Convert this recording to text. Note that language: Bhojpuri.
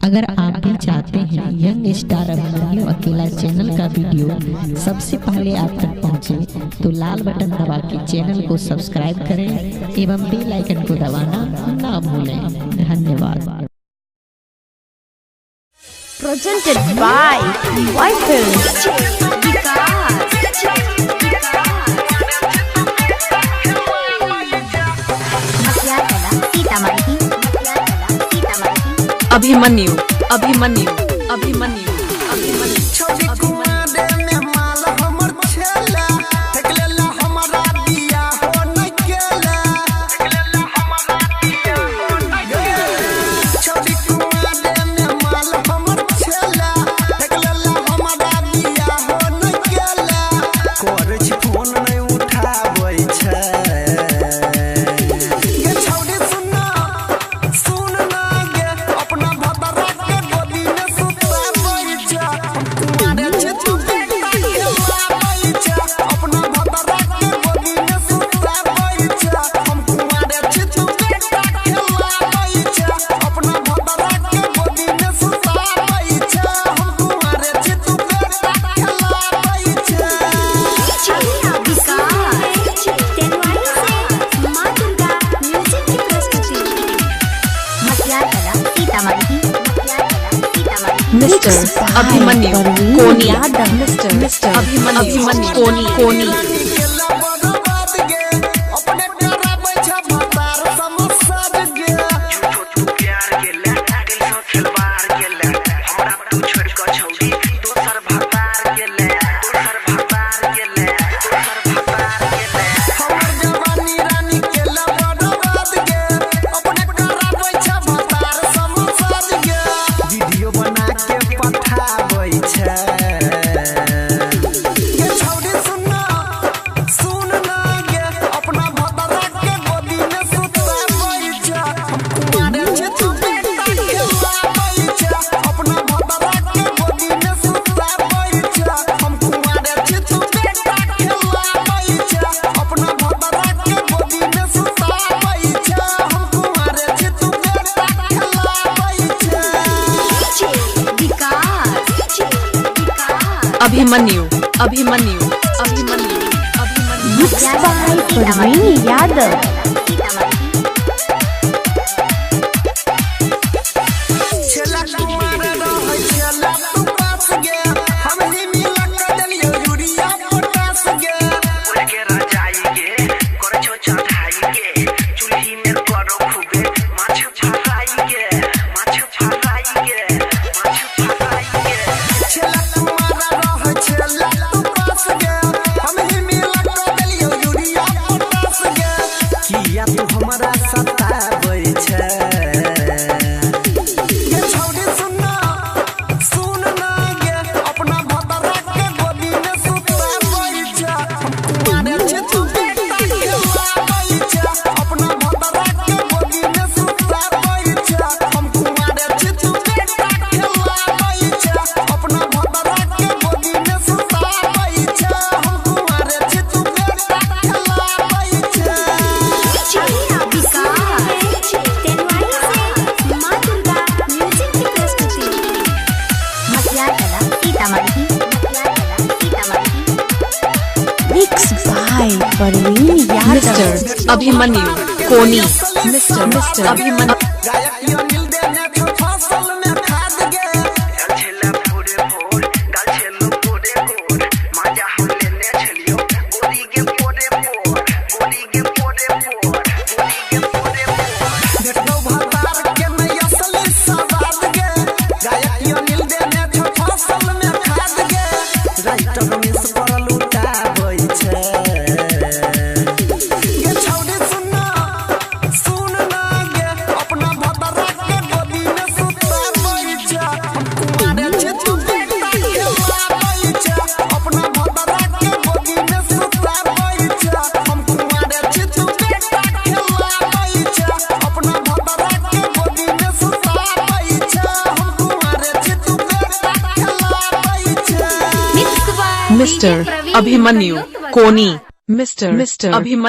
अगर आप भी चाहते हैं यंग स्टार अभिमन्यु अकेला चैनल का वीडियो सबसे पहले आप तक पहुंचे, तो लाल बटन दबा के चैनल को सब्सक्राइब करें एवं बेल आइकन को दबाना ना भूलें। धन्यवाद। Presented by White Abhimanyu Abhimanyu Abhimanyu mister Abhimanyu कोनी मिस्टर अभिमन्यु कोनी Abhimanyu Abhimanyu Abhimanyu Parveen Yadav। Parveen Yadav। Mister Abhimanyu कोनी मिस्टर अभिमन्यु मिस्टर अभिमन्यु कोनी मिस्टर अभिमन्यु।